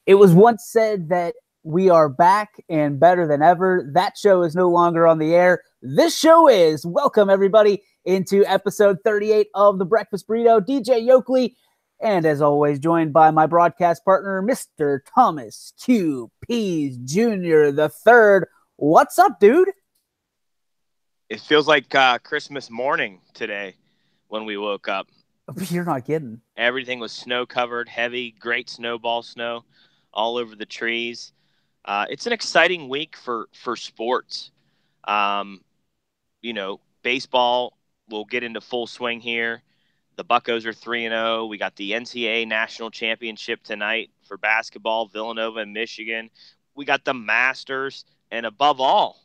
It was once said that we are back and better than ever. That show is no longer on the air. This show is. Welcome, everybody, into episode 38 of the Breakfast Burrito. DJ Yoakley, and as always, joined by my broadcast partner, Mr. Thomas Q. Pease Jr. the third. What's up, dude? It feels like Christmas morning today when we woke up. You're not kidding. Everything was snow-covered, heavy, great snowball snow all over the trees. It's an exciting week for sports. Baseball will get into full swing here. The Buccos are 3-0. We got the NCAA National Championship tonight for basketball, Villanova and Michigan. We got the Masters, and above all,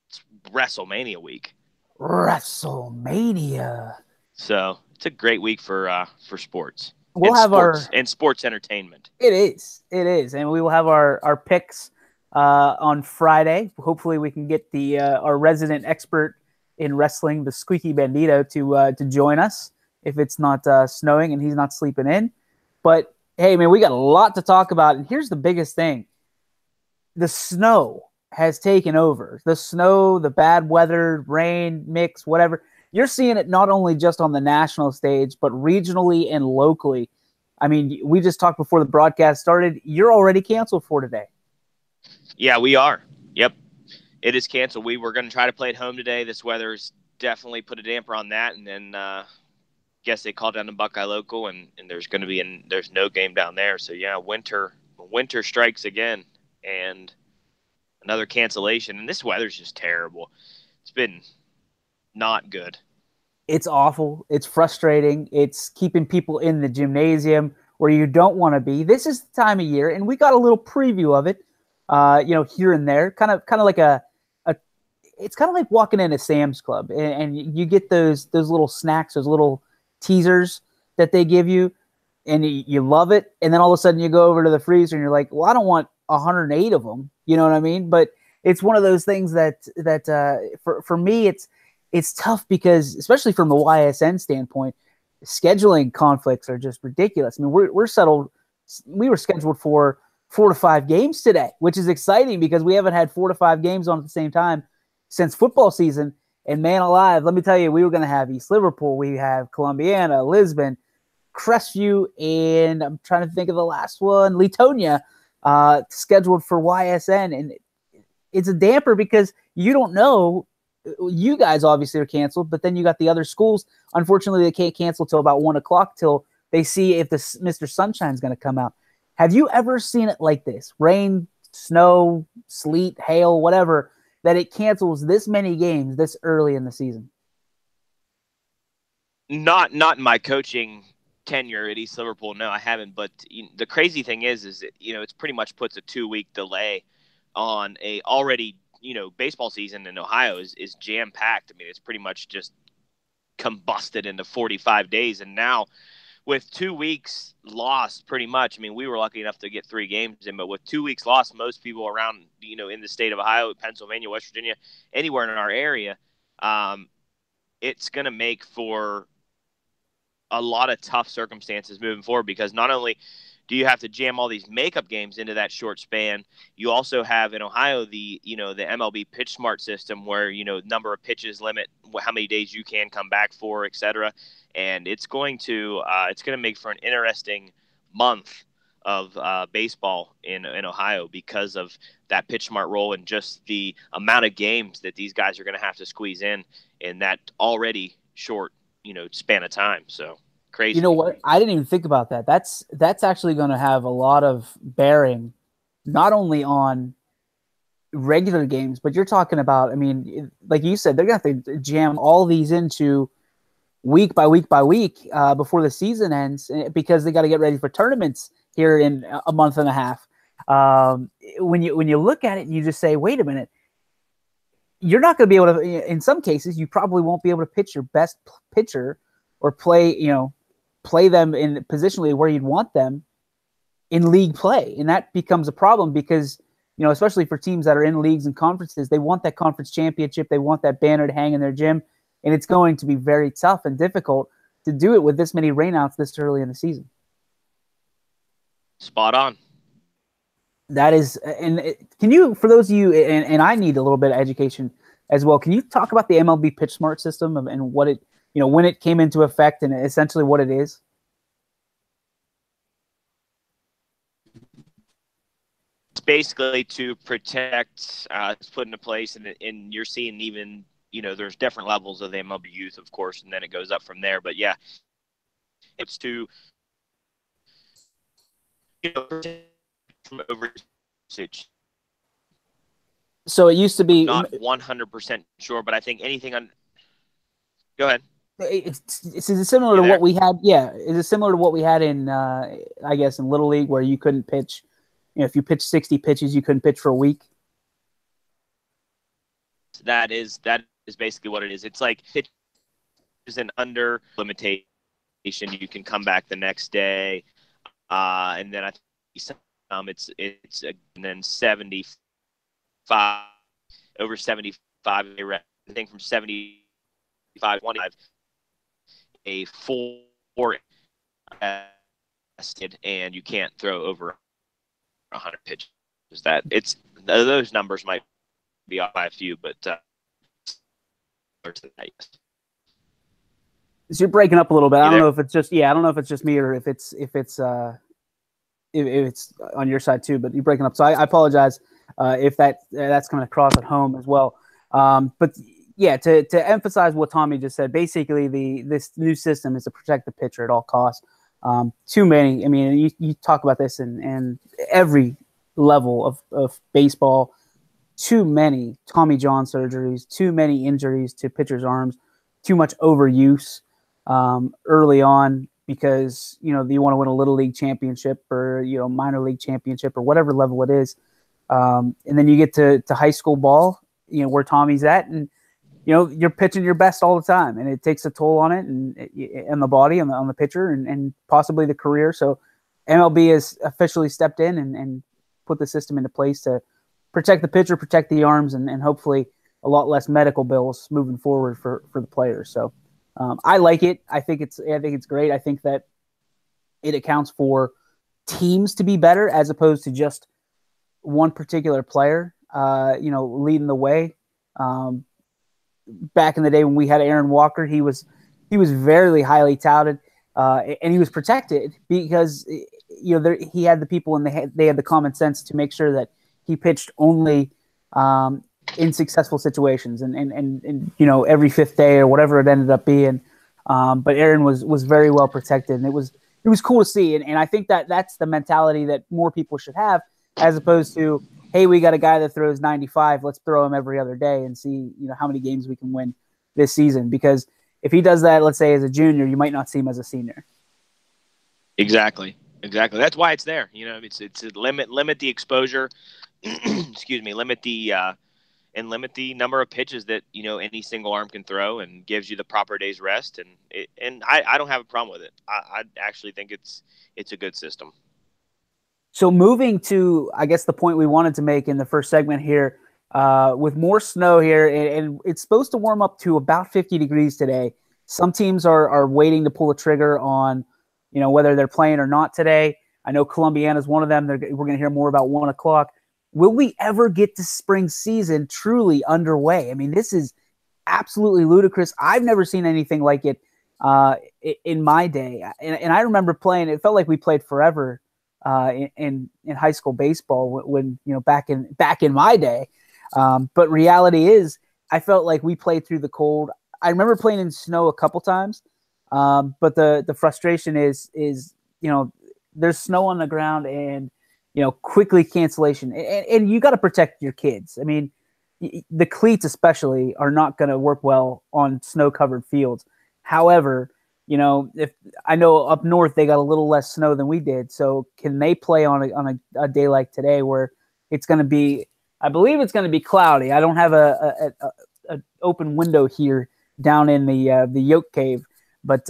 it's WrestleMania week. WrestleMania. So it's a great week for sports. We'll have sports entertainment. It is, and we will have our picks on Friday. Hopefully, we can get the our resident expert in wrestling, the Squeaky Bandito, to join us if it's not snowing and he's not sleeping in. But hey, man, we got a lot to talk about, and here's the biggest thing: the snow has taken over. The snow, the bad weather, rain mix, whatever. You're seeing it not only just on the national stage, but regionally and locally. I mean, we just talked before the broadcast started. You're already canceled for today. Yeah, we are. Yep. It is canceled. We were going to try to play at home today. This weather's definitely put a damper on that. And then guess they called down to Buckeye Local, and there's going to be there's no game down there. So, yeah, winter strikes again, and another cancellation. And this weather's just terrible. It's been not good. It's awful. It's frustrating. It's keeping people in the gymnasium where you don't want to be. This is the time of year, and we got a little preview of it, here and there. Kind of like it's kind of like walking into Sam's Club, and you get those little snacks, those little teasers that they give you, and you love it. And then all of a sudden you go over to the freezer and you're like, well, I don't want 108 of them. You know what I mean? But it's one of those things that for me, it's tough because, especially from the YSN standpoint, scheduling conflicts are just ridiculous. I mean, we're settled. We were scheduled for 4 to 5 games today, which is exciting because we haven't had 4 to 5 games on at the same time since football season. And man alive, let me tell you, we were going to have East Liverpool. We have Columbiana, Lisbon, Crestview, and I'm trying to think of the last one, Latonia, scheduled for YSN. And it's a damper because you don't know. You guys obviously are canceled, but then you got the other schools. Unfortunately, they can't cancel till about 1 o'clock till they see if the Mr. Sunshine's going to come out. Have you ever seen it like this? Rain, snow, sleet, hail, whatever, that it cancels this many games this early in the season? Not in my coaching tenure at East Liverpool. No, I haven't. But the crazy thing is that, it's pretty much puts a 2-week delay on a already baseball season in Ohio is jam-packed. I mean, it's pretty much just combusted into 45 days. And now with 2 weeks lost, pretty much, I mean, we were lucky enough to get 3 games in, but with 2 weeks lost, most people around, in the state of Ohio, Pennsylvania, West Virginia, anywhere in our area, it's going to make for a lot of tough circumstances moving forward, because not only do you have to jam all these makeup games into that short span, you also have in Ohio the MLB Pitch Smart system where, number of pitches limit how many days you can come back for, et cetera. And it's going to make for an interesting month of baseball in Ohio because of that Pitch Smart role and just the amount of games that these guys are going to have to squeeze in that already short, span of time. So crazy. You know what? I didn't even think about that. That's actually going to have a lot of bearing, not only on regular games, but you're talking about, I mean, like you said, they're going to have to jam all these into week by week by week before the season ends, because they got to get ready for tournaments here in a month and a half. When you look at it, you just say, wait a minute, you're not going to be able to, in some cases, you probably won't be able to pitch your best pitcher or play them in positionally where you'd want them in league play. And that becomes a problem because, especially for teams that are in leagues and conferences, they want that conference championship. They want that banner to hang in their gym. And it's going to be very tough and difficult to do it with this many rainouts this early in the season. Spot on. That is, and can you, for those of you, and I need a little bit of education as well. Can you talk about the MLB Pitch Smart system and what it, when it came into effect and essentially what it is? It's basically to protect. It's put into place, and you're seeing even there's different levels of the MLB youth, of course, and then it goes up from there. But yeah, it's to protect from over usage. So it used to be. Not 100% sure, but I think anything on. Go ahead. Is it similar You to what there? we had? Yeah, is it similar to what we had in, I guess, in Little League, where you couldn't pitch? If you pitched 60 pitches, you couldn't pitch for a week. That is basically what it is. It's like pitches an under limitation. You can come back the next day, and then I think it's and then 75 over 75. I think from 75 a four tested, and you can't throw over 100 pitches. That it's those numbers might be off by a few, but So you're breaking up a little bit. I you don't there? know if it's just I don't know if it's just me or if it's on your side too. But you're breaking up, so I apologize if that's coming across at home as well. But yeah, to emphasize what Tommy just said, basically this new system is to protect the pitcher at all costs. Too many. I mean, you talk about this in every level of baseball. Too many Tommy John surgeries, too many injuries to pitchers' arms, too much overuse early on because you want to win a little league championship or minor league championship or whatever level it is, and then you get to high school ball, where Tommy's at, and you're pitching your best all the time, and it takes a toll on it and the body on the pitcher and possibly the career. So MLB has officially stepped in and put the system into place to protect the pitcher, protect the arms, and hopefully a lot less medical bills moving forward for the players. So I like it. I think it's great. I think that it accounts for teams to be better as opposed to just one particular player, leading the way. Back in the day when we had Aaron Walker, he was very highly touted, and he was protected because he had the people and they had the common sense to make sure that he pitched only in successful situations and every fifth day or whatever it ended up being. But Aaron was very well protected, and it was cool to see. And I think that's the mentality that more people should have, as opposed to, hey, we got a guy that throws 95. Let's throw him every other day and see how many games we can win this season. Because if he does that, let's say as a junior, you might not see him as a senior. Exactly. That's why it's there. It's to limit the exposure. Excuse me. Limit the number of pitches that any single arm can throw, and gives you the proper day's rest. And I don't have a problem with it. I actually think it's a good system. So moving to, I guess, the point we wanted to make in the first segment here, with more snow here, and it's supposed to warm up to about 50 degrees today. Some teams are waiting to pull the trigger on, whether they're playing or not today. I know Columbiana is one of them. We're going to hear more about 1 o'clock. Will we ever get to spring season truly underway? I mean, this is absolutely ludicrous. I've never seen anything like it in my day. And I remember playing, it felt like we played forever in high school baseball when back in my day. But reality is, I felt like we played through the cold. I remember playing in snow a couple times, but the frustration is there's snow on the ground and quickly cancellation, and you got to protect your kids. I mean, the cleats especially are not going to work well on snow covered fields. However, if I know up north they got a little less snow than we did, so can they play on a day like today where it's going to be? I believe it's going to be cloudy. I don't have a open window here down in the Yoke Cave, but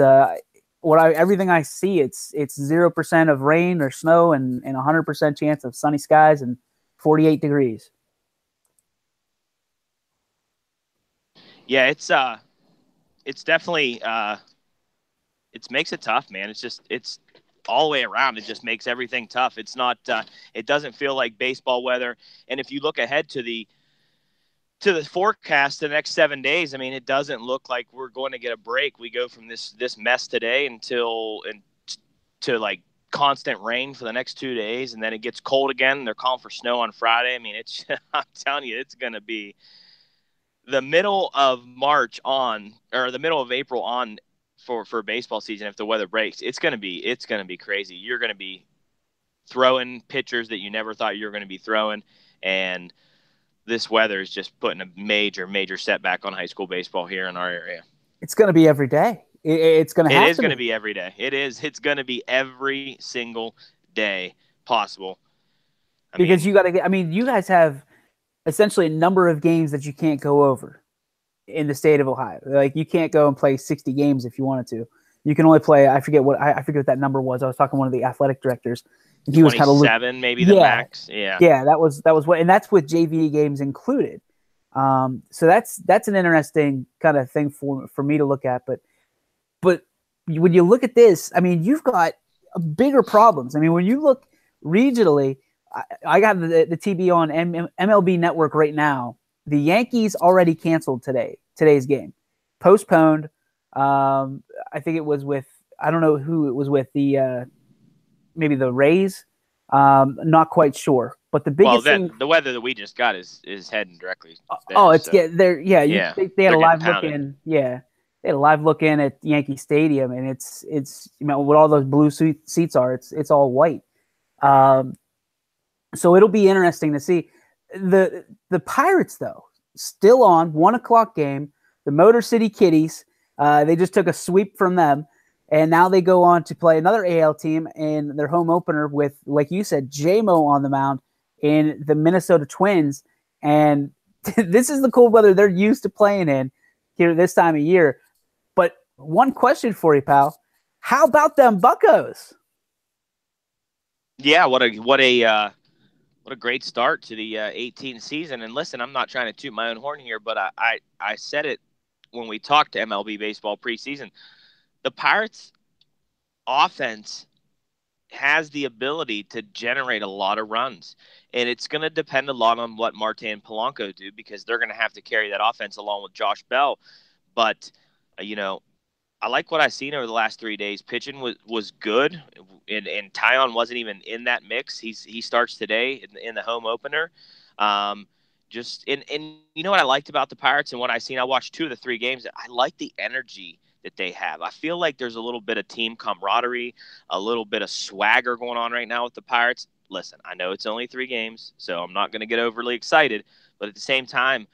everything I see, it's 0% of rain or snow and 100% chance of sunny skies and 48 degrees. Yeah, it's definitely it makes it tough, man. It's all the way around, it just makes everything tough. It's not, it doesn't feel like baseball weather. And if you look ahead to the forecast the next 7 days, I mean, it doesn't look like we're going to get a break. We go from this mess today to like constant rain for the next 2 days, and then it gets cold again. They're calling for snow on Friday. I mean, it's I'm telling you, it's going to be the middle of March on, or the middle of April on for baseball season. If the weather breaks, it's going to be crazy. You're going to be throwing pitchers that you never thought you were going to be throwing, and this weather is just putting a major setback on high school baseball here in our area. It's going to be every day. It's going to have to be. It is going to be every day. It's going to be every single day possible. Because you got to get, I mean, you guys have essentially a number of games that you can't go over in the state of Ohio. Like, you can't go and play 60 games if you wanted to. You can only play, I forget what that number was. I was talking to one of the athletic directors. He was kind of 27, maybe the max. Yeah, that was what, and that's with JV games included. So that's an interesting kind of thing for me to look at. But when you look at this, I mean, you've got bigger problems. I mean, when you look regionally, I got the TB on MLB Network right now. The Yankees already canceled today's game, postponed. I think it was with, I don't know who it was with, maybe the Rays. Not quite sure. But the biggest thing, the weather that we just got is heading directly there. They had a live look pounded. in. Yeah, they had a live look in at Yankee Stadium, and it's what all those blue seats are. It's all white. So it'll be interesting to see. The Pirates, though, still on 1:00 game. The Motor City Kitties. They just took a sweep from them, and now they go on to play another AL team in their home opener with, like you said, J-Mo on the mound in the Minnesota Twins. And this is the cold weather they're used to playing in here this time of year. But one question for you, pal. How about them Buccos? Yeah, what a great start to the 18 season. And listen, I'm not trying to toot my own horn here, but I said it when we talked to MLB baseball preseason. The Pirates offense has the ability to generate a lot of runs, and it's going to depend a lot on what Marte and Polanco do, because they're going to have to carry that offense along with Josh Bell. But, I like what I've seen over the last 3 days. Pitching was good, and Tyon wasn't even in that mix. He starts today in the home opener. And you know what I liked about the Pirates and what I've seen? I watched 2 of the 3 games. I like the energy that they have. I feel like there's a little bit of team camaraderie, a little bit of swagger going on right now with the Pirates. Listen, I know it's only 3 games, so I'm not going to get overly excited. But at the same time,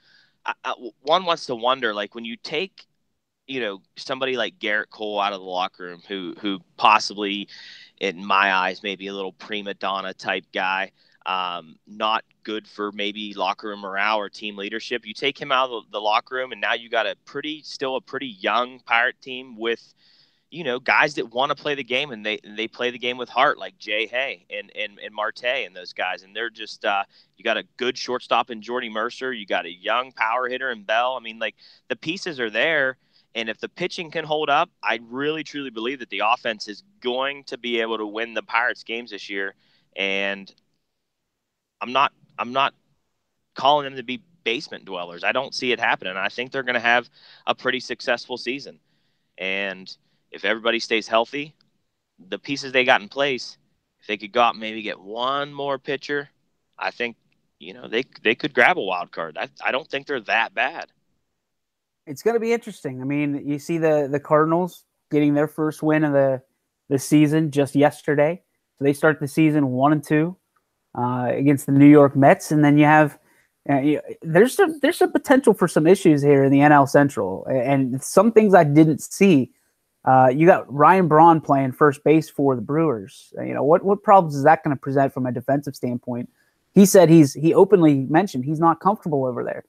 one wants to wonder, like, when you take, somebody like Garrett Cole out of the locker room, who possibly, in my eyes, maybe a little prima donna type guy, not good for maybe locker room morale or team leadership. You take him out of the locker room, and now you got still a pretty young Pirate team with, guys that want to play the game, and they play the game with heart, like Jay Hay and Marte and those guys. And they're just, you got a good shortstop in Jordy Mercer. You got a young power hitter in Bell. I mean, like, the pieces are there. And if the pitching can hold up, I really, truly believe that the offense is going to be able to win the Pirates games this year. And I'm not calling them to be basement dwellers. I don't see it happening. I think they're going to have a pretty successful season. And if everybody stays healthy, the pieces they got in place, if they could go out and maybe get one more pitcher, I think, they could grab a wild card. I don't think they're that bad. It's going to be interesting. I mean, you see the Cardinals getting their first win of the season just yesterday. So they start the season 1-2 against the New York Mets, and then you have there's some potential for some issues here in the NL Central, and some things I didn't see. You got Ryan Braun playing first base for the Brewers. What problems is that going to present from a defensive standpoint? He said he openly mentioned he's not comfortable over there.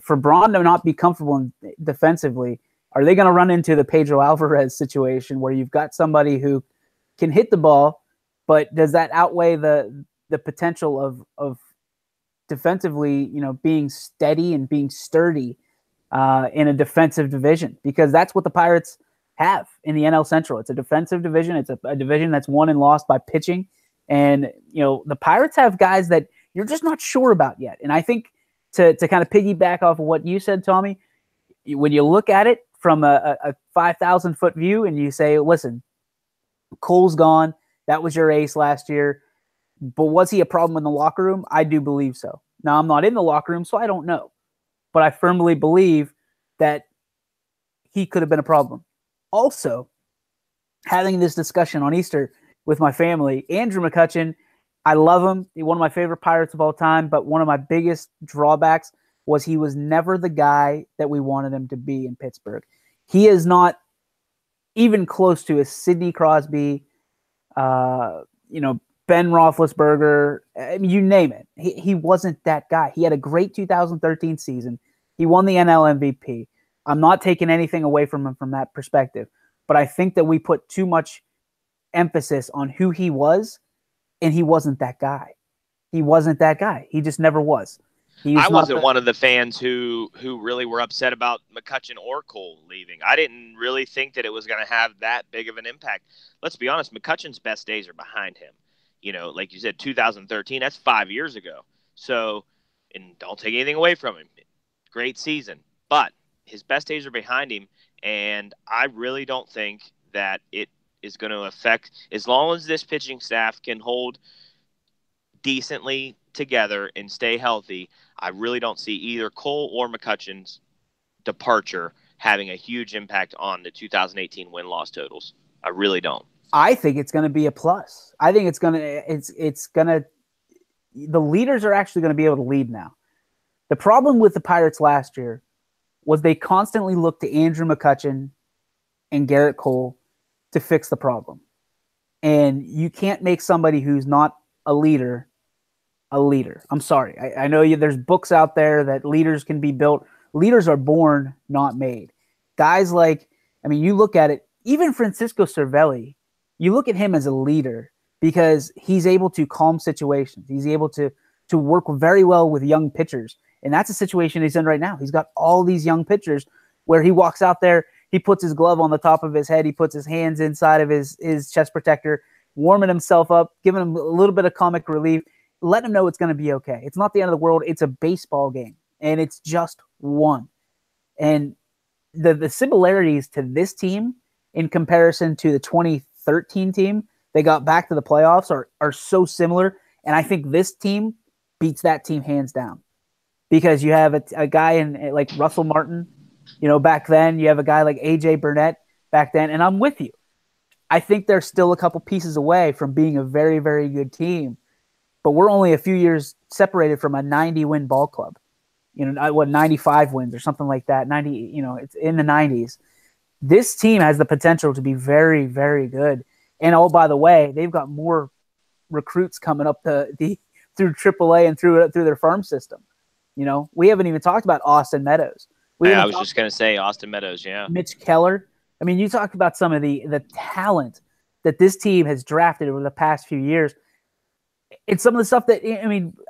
For Braun to not be comfortable defensively, are they going to run into the Pedro Alvarez situation where you've got somebody who can hit the ball, but does that outweigh the potential of defensively, being steady and being sturdy in a defensive division? Because that's what the Pirates have in the NL Central. It's a defensive division. It's a division that's won and lost by pitching. And, the Pirates have guys that you're just not sure about yet. And I think to kind of piggyback off of what you said, Tommy, when you look at it from a 5,000-foot view and you say, listen, Cole's gone. That was your ace last year. But was he a problem in the locker room? I do believe so. Now, I'm not in the locker room, so I don't know. But I firmly believe that he could have been a problem. Also, having this discussion on Easter with my family, Andrew McCutchen, I love him. He's one of my favorite Pirates of all time, but one of my biggest drawbacks was he was never the guy that we wanted him to be in Pittsburgh. He is not even close to a Sidney Crosby, Ben Roethlisberger, you name it. He wasn't that guy. He had a great 2013 season. He won the NL MVP. I'm not taking anything away from him from that perspective, but I think that we put too much emphasis on who he was, and he wasn't that guy. He wasn't that guy. He just never was. I wasn't one of the fans who really were upset about McCutchen or Cole leaving. I didn't really think that it was going to have that big of an impact. Let's be honest, McCutchen's best days are behind him. Like you said, 2013, that's 5 years ago. So, and don't take anything away from him. Great season. But his best days are behind him, and I really don't think that it is going to affect, as long as this pitching staff can hold decently together and stay healthy, I really don't see either Cole or McCutchen's departure having a huge impact on the 2018 win-loss totals. I really don't. I think it's going to be a plus. I think it's going to the leaders are actually going to be able to lead now. The problem with the Pirates last year was they constantly looked to Andrew McCutchen and Garrett Cole to fix the problem. And you can't make somebody who's not a leader a leader. I'm sorry. I know there's books out there that leaders can be built. Leaders are born, not made. Guys you look at it, even Francisco Cervelli, you look at him as a leader because he's able to calm situations. He's able to work very well with young pitchers. And that's a situation he's in right now. He's got all these young pitchers where he walks out there, he puts his glove on the top of his head, he puts his hands inside of his chest protector, warming himself up, giving him a little bit of comic relief, letting him know it's going to be okay. It's not the end of the world. It's a baseball game, and it's just one. And the similarities to this team in comparison to the 2013 team, they got back to the playoffs, are so similar. And I think this team beats that team hands down because you have a guy in like Russell Martin, back then. You have a guy like A.J. Burnett back then. And I'm with you. I think they're still a couple pieces away from being a very, very good team. But we're only a few years separated from a 90-win ball club. 95 wins or something like that. 90, it's in the 90s. This team has the potential to be very, very good. And oh, by the way, they've got more recruits coming up through AAA and through their farm system. We haven't even talked about Austin Meadows. I was just going to say Austin Meadows, yeah. Mitch Keller. I mean, you talk about some of the talent that this team has drafted over the past few years. It's some of the stuff that,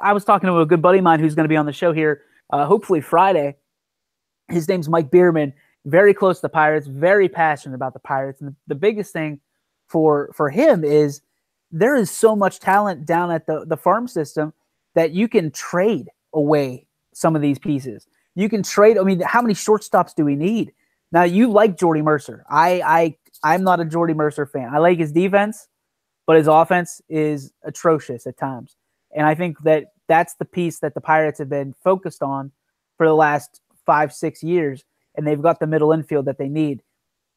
I was talking to a good buddy of mine who's going to be on the show here, hopefully Friday. His name's Mike Bierman, very close to the Pirates, very passionate about the Pirates. And the biggest thing for him is there is so much talent down at the farm system that you can trade away some of these pieces. You can trade. How many shortstops do we need? Now, you like Jordy Mercer. I'm not a Jordy Mercer fan. I like his defense, but his offense is atrocious at times. And I think that's the piece that the Pirates have been focused on for the last 5-6 years, and they've got the middle infield that they need.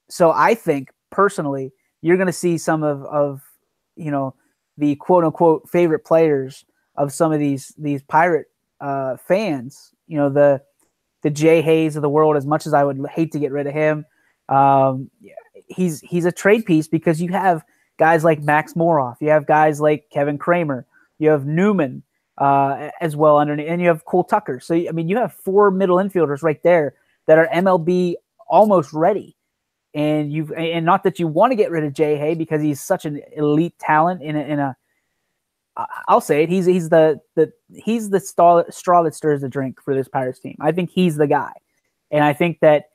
So I think, personally, you're going to see some of the quote-unquote favorite players of some of these Pirate fans, the Jay Hayes of the world, as much as I would hate to get rid of him. He's a trade piece because you have guys like Max Moroff. You have guys like Kevin Kramer. You have Newman as well underneath, and you have Cole Tucker. So, you have 4 middle infielders right there that are MLB almost ready. And not that you want to get rid of Jay Hay because he's such an elite talent I'll say it. He's the straw that stirs the drink for this Pirates team. I think he's the guy, and I think that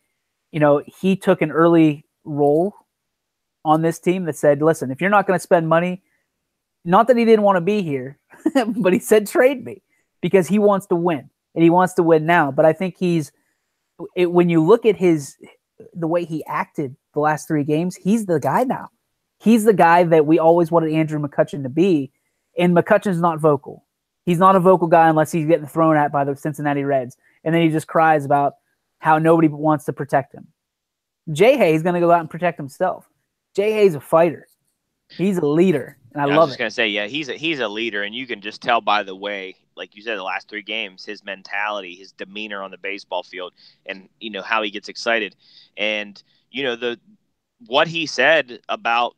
he took an early role on this team that said, listen, if you're not going to spend money, not that he didn't want to be here, but he said trade me because he wants to win and he wants to win now. But I think when you look at the way he acted the last 3 games, he's the guy now. He's the guy that we always wanted Andrew McCutchen to be, and McCutchen's not vocal. He's not a vocal guy unless he's getting thrown at by the Cincinnati Reds, and then he just cries about how nobody wants to protect him. Jay Hay's going to go out and protect himself. Jay Hay's a fighter. He's a leader, and I love it. I was just going to say, yeah, he's a leader, and you can just tell by the way, like you said, the last 3 games, his mentality, his demeanor on the baseball field, and, how he gets excited. And, what he said about,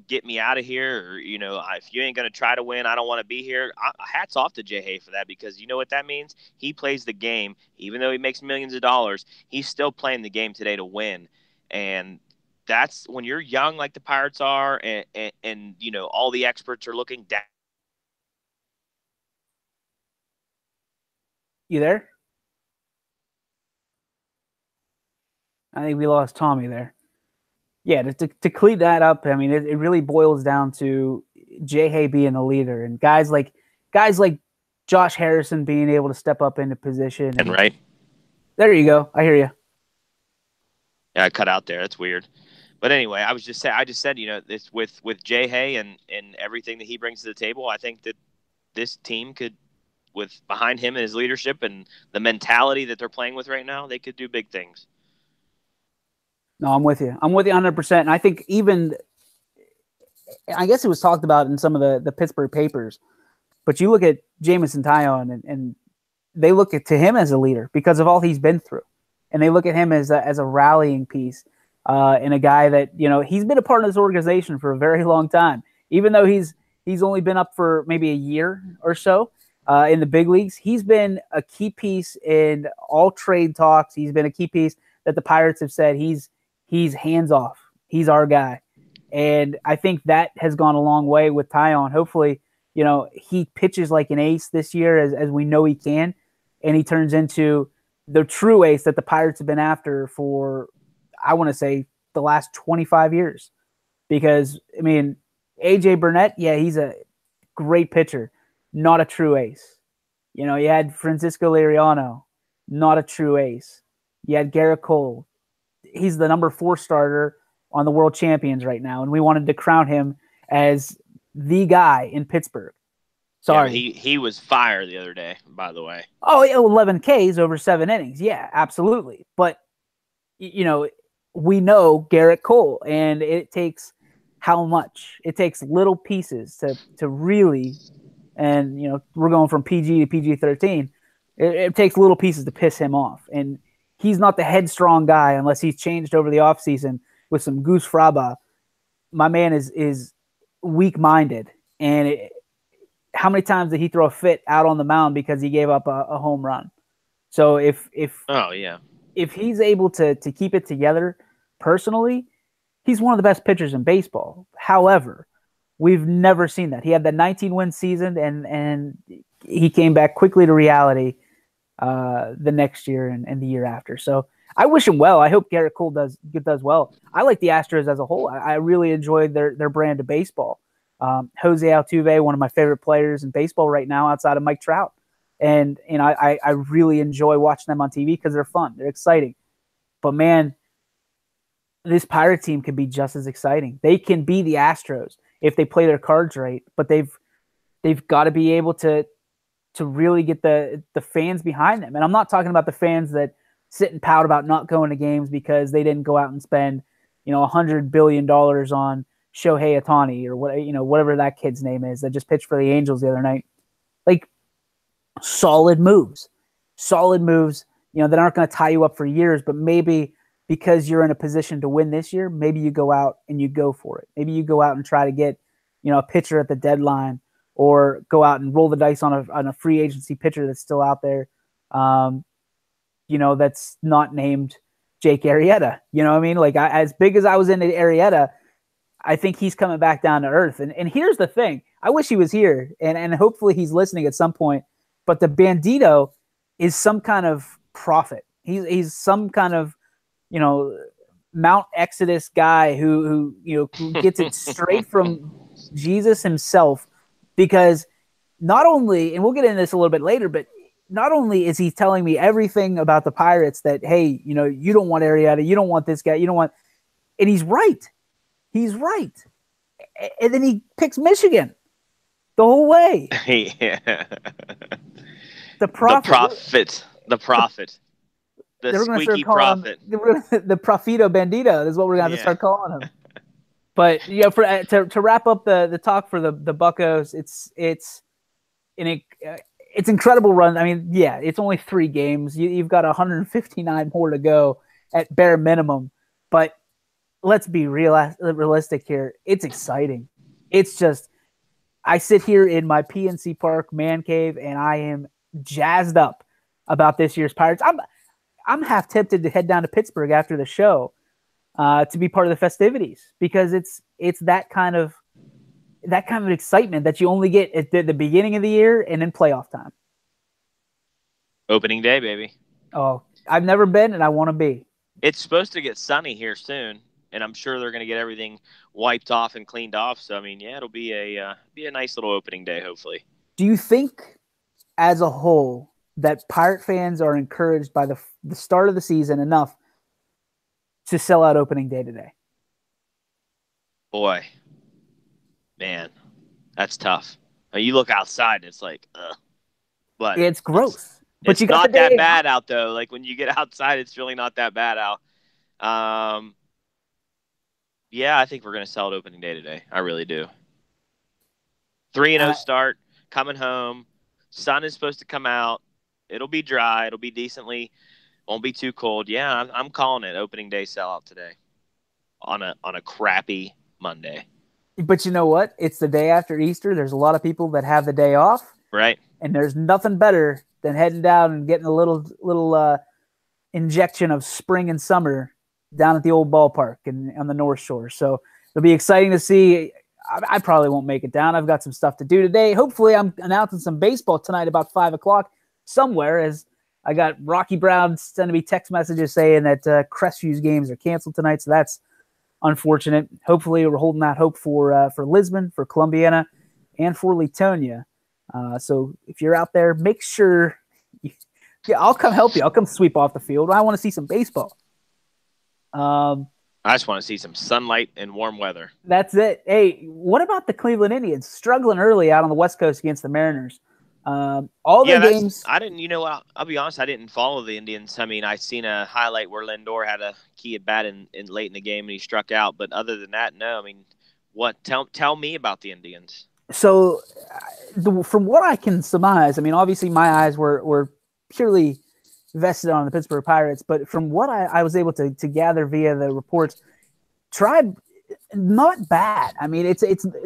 get me out of here, or, if you ain't going to try to win, I don't want to be here. Hats off to Jay Hay for that, because you know what that means? He plays the game. Even though he makes millions of dollars, he's still playing the game today to win. And that's when you're young like the Pirates are, and all the experts are looking down. You there? I think we lost Tommy there. Yeah, to clean that up, I mean, it really boils down to Jay Hay being a leader, and guys like Josh Harrison being able to step up into position. And right. There you go. I hear you. Yeah, I cut out there. That's weird. But anyway, I just said, this with Jay Hay and everything that he brings to the table, I think that this team could, with behind him and his leadership and the mentality that they're playing with right now, they could do big things. No, I'm with you. I'm with you 100%. And I think I guess it was talked about in some of the Pittsburgh papers, but you look at Jameson Taillon and they look to him as a leader because of all he's been through. And they look at him as a rallying piece and a guy that, he's been a part of this organization for a very long time, even though he's only been up for maybe a year or so in the big leagues. He's been a key piece in all trade talks. He's been a key piece that the Pirates have said he's hands off. He's our guy. And I think that has gone a long way with Taillon. Hopefully, he pitches like an ace this year as we know he can. And he turns into the true ace that the Pirates have been after for, I want to say, the last 25 years. Because, I mean, A.J. Burnett, yeah, he's a great pitcher, not a true ace. You had Francisco Liriano, not a true ace. You had Garrett Cole. He's the number 4 starter on the World Champions right now, and we wanted to crown him as the guy in Pittsburgh. Sorry. Yeah, he was fire the other day, by the way. Oh, 11 Ks over 7 innings. Yeah, absolutely. But, we know Garrett Cole, and it takes how much? It takes little pieces to really, and, we're going from PG to PG-13. It takes little pieces to piss him off. And he's not the headstrong guy unless he's changed over the offseason with some goose fraba. My man is weak-minded. And how many times did he throw a fit out on the mound because he gave up a home run? So if he's able to keep it together personally, he's one of the best pitchers in baseball. However, we've never seen that. He had that 19-win season, and he came back quickly to reality the next year and the year after. So I wish him well. I hope Garrett Cole does well. I like the Astros as a whole. I really enjoyed their brand of baseball. Jose Altuve, one of my favorite players in baseball right now outside of Mike Trout. And I really enjoy watching them on TV because they're fun. They're exciting. But, man, this Pirate team can be just as exciting. They can be the Astros if they play their cards right. But they've got to be able to really get the fans behind them. And I'm not talking about the fans that sit and pout about not going to games because they didn't go out and spend, $100 billion on Shohei Ohtani or whatever that kid's name is that just pitched for the Angels the other night. Like, solid moves, that aren't going to tie you up for years, but maybe because you're in a position to win this year, maybe you go out and you go for it. Maybe you go out and try to get, a pitcher at the deadline, or go out and roll the dice on a free agency pitcher that's still out there, that's not named Jake Arrieta. You know what I mean? Like, as big as I was into Arrieta, I think he's coming back down to earth. And here's the thing. I wish he was here, and hopefully he's listening at some point. But the Bandito is some kind of prophet. He's some kind of, Mount Exodus guy who gets it straight from Jesus himself, because not only, and we'll get into this a little bit later, but not only is he telling me everything about the Pirates that, hey, you don't want Arrieta, you don't want this guy, you don't want, and he's right. He's right. And then he picks Michigan the whole way. Yeah. The prophet. The squeaky prophet. The Profito Bandito is what we're going to have to start calling him. But to wrap up the talk for the Buccos, it's incredible run. I mean, yeah, it's only 3 games. You've got 159 more to go at bare minimum. But let's be realistic here. It's exciting. It's just, I sit here in my PNC Park man cave and I am jazzed up about this year's Pirates. I'm half tempted to head down to Pittsburgh after the show to be part of the festivities, because it's that kind of excitement that you only get at the beginning of the year and in playoff time. Opening day, baby. Oh, I've never been and I want to be. It's supposed to get sunny here soon, and I'm sure they're going to get everything wiped off and cleaned off. So, I mean, yeah, it'll be a nice little opening day, hopefully. Do you think, as a whole, that Pirate fans are encouraged by the start of the season enough to sell out opening day today? Boy, man, that's tough. You look outside, it's like, ugh. But it's gross. It's not that bad out, though. Like, when you get outside, it's really not that bad out. Yeah, I think we're going to sell it opening day today. I really do. 3-0 start, coming home. Sun is supposed to come out. It'll be dry. It'll be decently. Won't be too cold. Yeah, I'm calling it opening day sellout today on a crappy Monday. But you know what? It's the day after Easter. There's a lot of people that have the day off. Right. And there's nothing better than heading down and getting a little injection of spring and summer down at the old ballpark and on the North Shore. So it'll be exciting to see. I probably won't make it down. I've got some stuff to do today. Hopefully I'm announcing some baseball tonight about 5:00 somewhere, as I got Rocky Brown sending me text messages saying that Crestview's games are canceled tonight. So that's unfortunate. Hopefully we're holding that hope for Lisbon, for Columbiana, and for Latonia. So if you're out there, make sure I'll come help you. I'll come sweep off the field. I want to see some baseball. I just want to see some sunlight and warm weather. That's it. Hey, what about the Cleveland Indians struggling early out on the West Coast against the Mariners? All their games. I didn't. I'll be honest. I didn't follow the Indians. I mean, I seen a highlight where Lindor had a key at bat in late in the game and he struck out. But other than that, no. I mean, what? Tell me about the Indians. So, from what I can surmise, I mean, obviously my eyes were purely vested on the Pittsburgh Pirates, but from what I was able to gather via the reports, Tribe, not bad. I mean,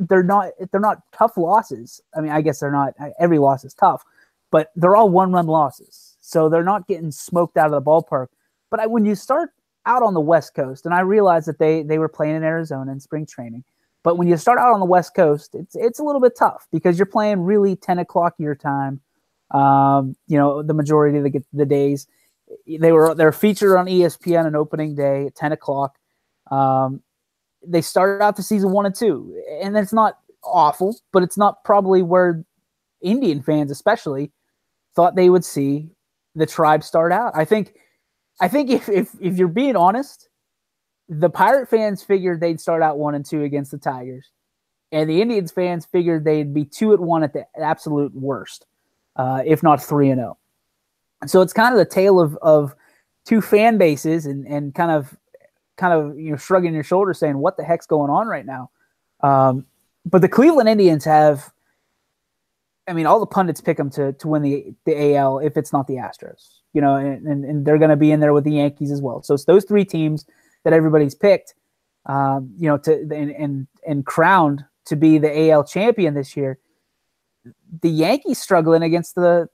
they're not tough losses. I mean, I guess they're not. Every loss is tough, but they're all 1-run losses, so they're not getting smoked out of the ballpark. But when you start out on the West Coast, and I realized that they were playing in Arizona in spring training, but when you start out on the West Coast, it's a little bit tough because you're playing really 10:00 your time. The majority of the days they're featured on ESPN on opening day at 10:00. They started out the season 1-2, and it's not awful, but it's not probably where Indian fans especially thought they would see the Tribe start out. I think if you're being honest, the Pirate fans figured they'd start out 1-2 against the Tigers, and the Indians fans figured they'd be 2-1 at the absolute worst, if not 3-0. So it's kind of the tale of two fan bases and kind of shrugging your shoulders saying, what the heck's going on right now? But the Cleveland Indians have, I mean, all the pundits pick them to win the AL if it's not the Astros, and they're going to be in there with the Yankees as well. So it's those three teams that everybody's picked, and crowned to be the AL champion this year. The Yankees struggling against the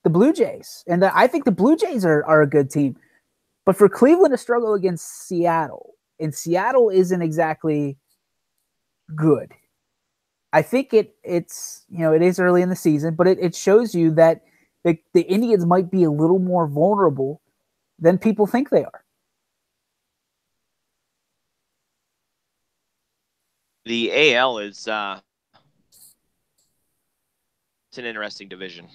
Blue Jays, and I think the Blue Jays are a good team. But for Cleveland to struggle against Seattle, and Seattle isn't exactly good. I think it is early in the season, but it shows you that the Indians might be a little more vulnerable than people think they are. The AL is it's an interesting division.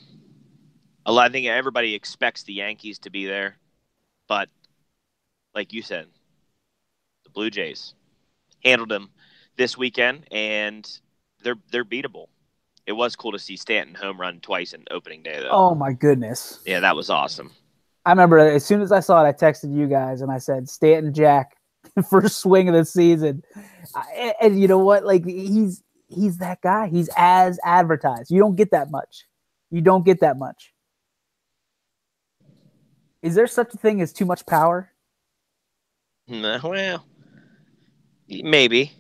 I think everybody expects the Yankees to be there, but like you said, the Blue Jays handled them this weekend, and they're beatable. It was cool to see Stanton home run twice in opening day, though. Oh my goodness! Yeah, that was awesome. I remember as soon as I saw it, I texted you guys and I said, "Stanton Jack, first swing of the season." And you know what? Like he's that guy. He's as advertised. You don't get that much. You don't get that much. Is there such a thing as too much power? Well, maybe.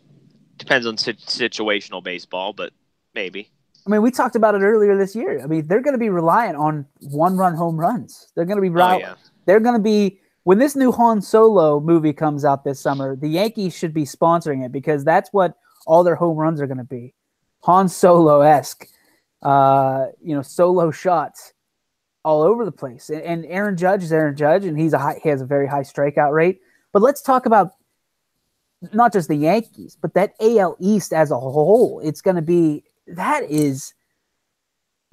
Depends on situational baseball, but maybe. I mean, we talked about it earlier this year. I mean, they're going to be reliant on one-run home runs. They're going to be They're going to be when this new Han Solo movie comes out this summer. The Yankees should be sponsoring it because that's what all their home runs are going to be. Han Solo-esque, solo shots all over the place. And Aaron Judge is Aaron Judge, and he has a very high strikeout rate. But let's talk about not just the Yankees, but that AL East as a whole. It's going to be that's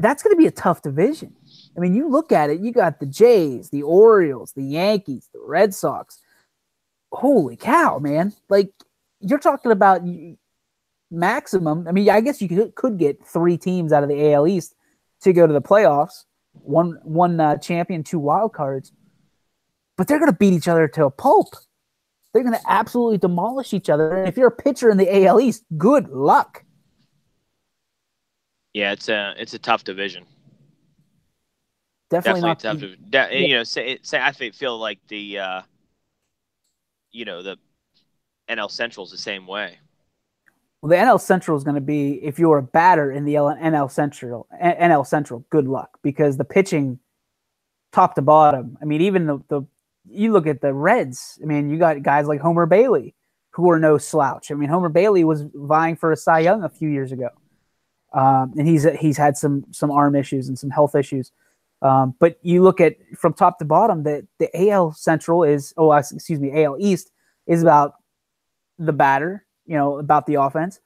going to be a tough division. I mean, you look at it, you got the Jays, the Orioles, the Yankees, the Red Sox. Holy cow, man. Like, you're talking about maximum. I mean, I guess you could get 3 teams out of the AL East to go to the playoffs, one champion, 2 wild cards. But they're going to beat each other to a pulp. They're going to absolutely demolish each other. And if you're a pitcher in the AL East, good luck. Yeah, it's a tough division. Definitely not tough. I feel like the the NL Central is the same way. Well, the NL Central is going to be, if you're a batter in the NL Central, good luck, because the pitching, top to bottom. I mean, even you look at the Reds. I mean, you got guys like Homer Bailey, who are no slouch. I mean, Homer Bailey was vying for a Cy Young a few years ago. And he's had some arm issues and some health issues. But you look at from top to bottom, the AL Central AL East is about the batter, about the offense,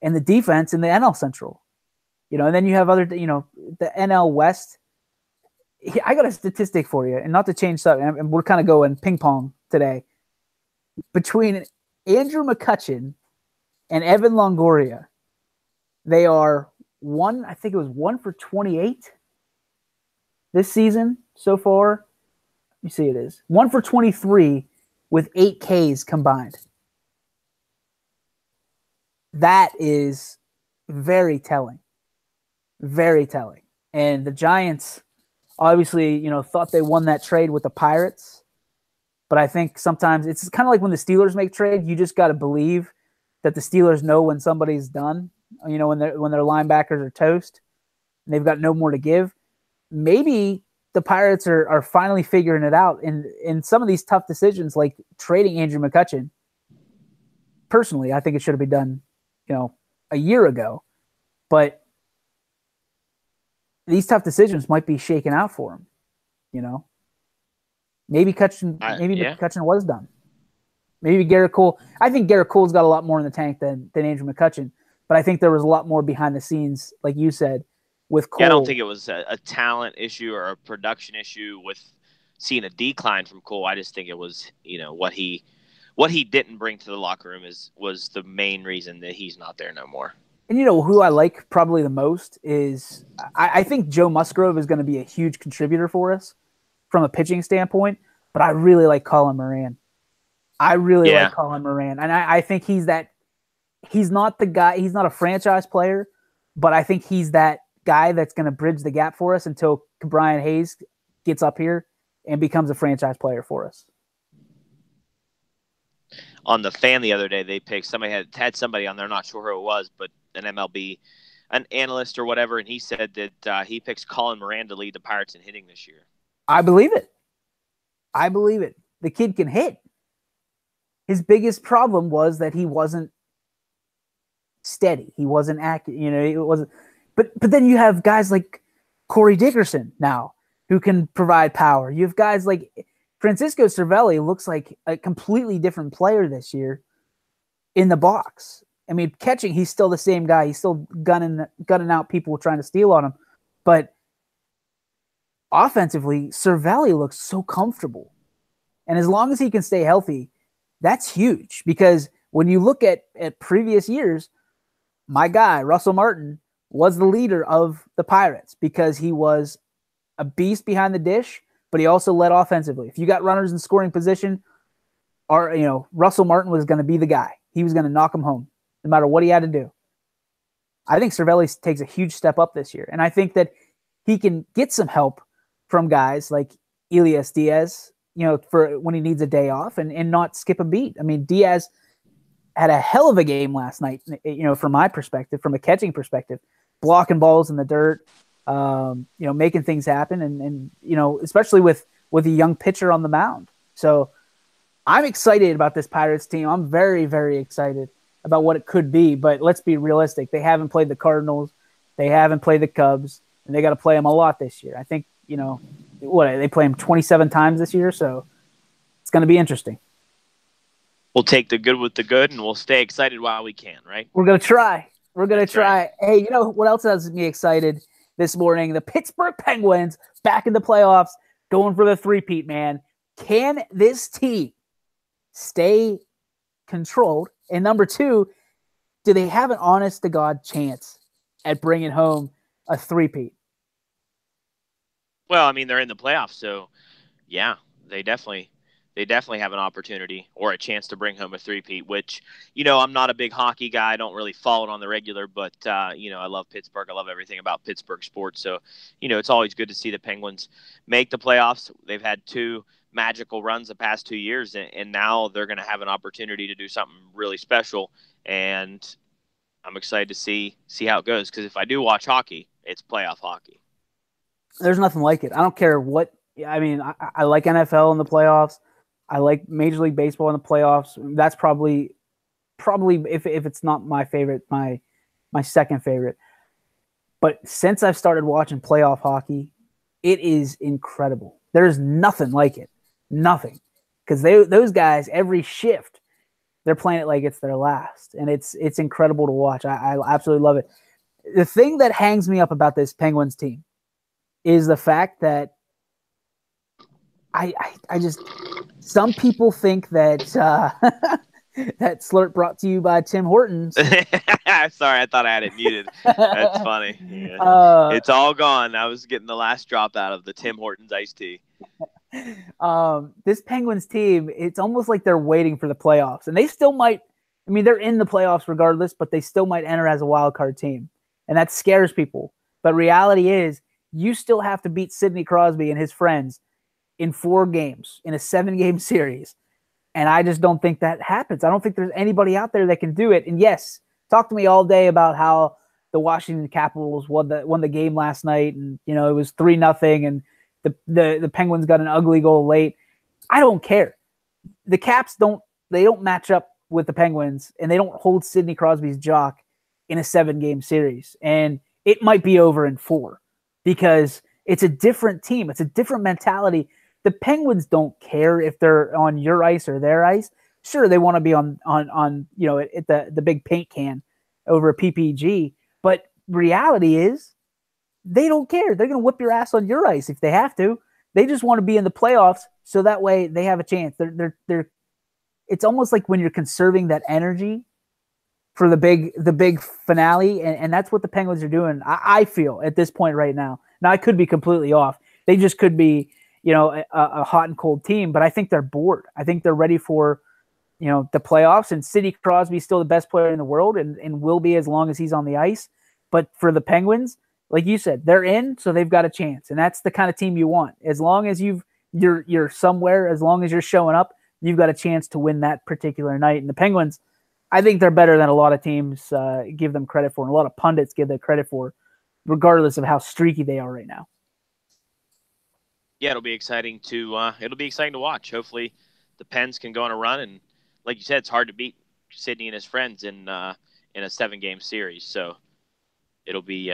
and the defense in the NL Central. And then you have other, the NL West. I got a statistic for you, and not to change something, and we're kind of going ping pong today. Between Andrew McCutchen and Evan Longoria, they are I think it was 1 for 28 this season so far. Let me see, it is 1 for 23 with 8 Ks combined. That is very telling. Very telling. And the Giants obviously, thought they won that trade with the Pirates. But I think sometimes it's kind of like when the Steelers make trade, you just got to believe that the Steelers know when somebody's done. When their linebackers are toast and they've got no more to give. Maybe the Pirates are finally figuring it out in some of these tough decisions, like trading Andrew McCutchen. Personally, I think it should have been done, a year ago. But these tough decisions might be shaken out for him. Maybe McCutchen was done. Maybe Garrett Cole. I think Garrett Cole's got a lot more in the tank than Andrew McCutchen. But I think there was a lot more behind the scenes, like you said, with Cole. Yeah, I don't think it was a talent issue or a production issue with seeing a decline from Cole. I just think it was, what he didn't bring to the locker room was the main reason that he's not there no more. And who I like probably the most is I think Joe Musgrove is going to be a huge contributor for us from a pitching standpoint, but I really like Colin Moran. Like Colin Moran. And I think he's not the guy, he's not a franchise player, but I think he's that guy that's going to bridge the gap for us until Brian Hayes gets up here and becomes a franchise player for us. On the Fan the other day, they picked somebody had somebody on there, not sure who it was, but an MLB, an analyst or whatever, and he said that he picks Colin Moran to lead the Pirates in hitting this year. I believe it. The kid can hit. His biggest problem was that he wasn't steady. He wasn't accurate. It wasn't. But then you have guys like Corey Dickerson now who can provide power. You have guys like Francisco Cervelli looks like a completely different player this year in the box. I mean, catching, he's still the same guy. He's still gunning out people trying to steal on him. But offensively, Cervelli looks so comfortable. And as long as he can stay healthy, that's huge. Because when you look at previous years, my guy, Russell Martin, was the leader of the Pirates because he was a beast behind the dish, but he also led offensively. If you got runners in scoring position, Russell Martin was going to be the guy. He was going to knock him home no matter what he had to do. I think Cervelli takes a huge step up this year. And I think that he can get some help from guys like Elias Diaz, for when he needs a day off and not skip a beat. I mean, Diaz had a hell of a game last night, from my perspective, from a catching perspective, blocking balls in the dirt, making things happen. And especially with a young pitcher on the mound. So I'm excited about this Pirates team. I'm very, very excited about what it could be, but let's be realistic. They haven't played the Cardinals. They haven't played the Cubs, and they got to play them a lot this year. I think, they play them 27 times this year, so it's going to be interesting. We'll take the good with the good, and we'll stay excited while we can, right? We're going to try. Right. Hey, you know what else has me excited this morning? The Pittsburgh Penguins back in the playoffs, going for the three-peat, man. Can this team stay controlled? And number two, do they have an honest-to-God chance at bringing home a three-peat? Well, I mean, they're in the playoffs, so yeah, they definitely have an opportunity or a chance to bring home a three-peat, which, I'm not a big hockey guy. I don't really follow it on the regular, but, I love Pittsburgh. I love everything about Pittsburgh sports. So, it's always good to see the Penguins make the playoffs. They've had two magical runs the past 2 years, and now they're going to have an opportunity to do something really special. And I'm excited to see how it goes, because if I do watch hockey, it's playoff hockey. There's nothing like it. I don't care what – I mean, I like NFL in the playoffs. I like Major League Baseball in the playoffs. That's probably if it's not my favorite, my second favorite. But since I've started watching playoff hockey, it is incredible. There's nothing like it. Nothing. Because those guys, every shift, they're playing it like it's their last. And it's incredible to watch. I absolutely love it. The thing that hangs me up about this Penguins team is the fact that I just – some people think that that slurp brought to you by Tim Hortons. Sorry, I thought I had it muted. That's funny. Yeah. It's all gone. I was getting the last drop out of the Tim Hortons iced tea. This Penguins team, it's almost like they're waiting for the playoffs. And they still might – I mean, they're in the playoffs regardless, but they still might enter as a wild card team. And that scares people. But reality is you still have to beat Sidney Crosby and his friends in 4 games in a 7-game series. And I just don't think that happens. I don't think there's anybody out there that can do it. And yes, talk to me all day about how the Washington Capitals won the game last night. And, it was 3-0 and the Penguins got an ugly goal late. I don't care. The Caps don't match up with the Penguins, and they don't hold Sidney Crosby's jock in a 7-game series. And it might be over in 4 because it's a different team. It's a different mentality. The Penguins don't care if they're on your ice or their ice. Sure, they want to be on at the big paint can over a PPG, but reality is they don't care. They're going to whip your ass on your ice if they have to. They just want to be in the playoffs so that way they have a chance. They're it's almost like when you're conserving that energy for the big finale, and that's what the Penguins are doing. I feel at this point right now. Now I could be completely off. They just could be a hot and cold team, but I think they're bored. I think they're ready for, the playoffs, and Sidney Crosby is still the best player in the world and will be as long as he's on the ice. But for the Penguins, like you said, they're in, so they've got a chance. And that's the kind of team you want. As long as you're somewhere, as long as you're showing up, you've got a chance to win that particular night. And the Penguins, I think they're better than a lot of teams give them credit for, and a lot of pundits give them credit for, regardless of how streaky they are right now. Yeah, it'll be exciting to watch. Hopefully, the Pens can go on a run, and like you said, it's hard to beat Sidney and his friends in a 7-game series. So it'll be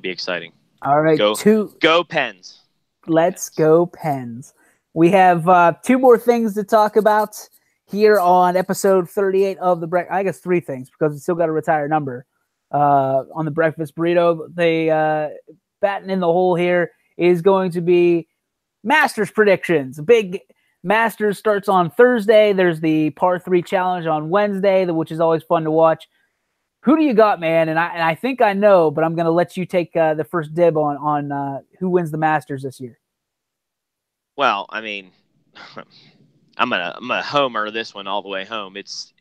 exciting. All right, go Pens. Let's go Pens. We have 2 more things to talk about here on episode 38 of I guess three things because we still got a retired number on the Breakfast Burrito. They batting in the hole here is going to be Masters predictions. Big Masters starts on Thursday. There's the par 3 challenge on Wednesday, which is always fun to watch. Who do you got, man? And I think I know, but I'm going to let you take the first dib on who wins the Masters this year. Well, I mean, I'm gonna homer this one all the way home. It's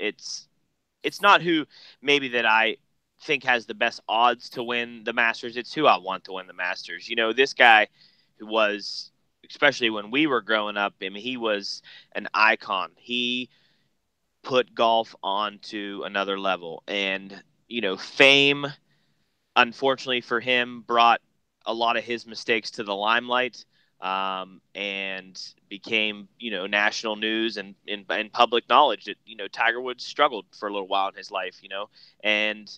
not who maybe that I think has the best odds to win the Masters. It's who I want to win the Masters. You know, this guy who was, especially when we were growing up, I mean, he was an icon. He put golf onto another level, and you know, fame, unfortunately for him, brought a lot of his mistakes to the limelight. And became, you know, national news and public knowledge that, you know, Tiger Woods struggled for a little while in his life, you know, and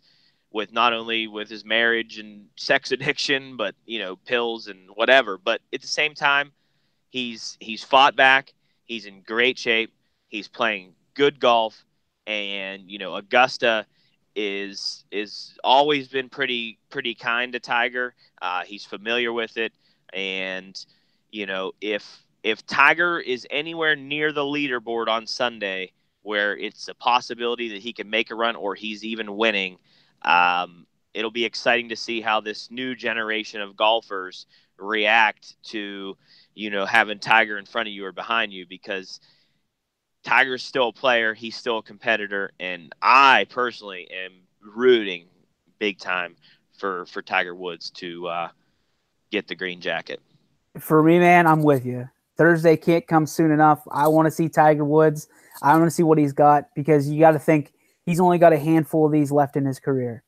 with not only with his marriage and sex addiction, but, you know, pills and whatever. But at the same time, he's fought back. He's in great shape. He's playing good golf, and, you know, Augusta is always been pretty kind to Tiger. He's familiar with it, and you know, if Tiger is anywhere near the leaderboard on Sunday, where it's a possibility that he can make a run or he's even winning, it'll be exciting to see how this new generation of golfers react to, you know, having Tiger in front of you or behind you, because Tiger's still a player, he's still a competitor, and I personally am rooting big time for Tiger Woods to get the green jacket. For me, man, I'm with you. Thursday can't come soon enough. I want to see Tiger Woods. I want to see what he's got, because you got to think he's only got a handful of these left in his career.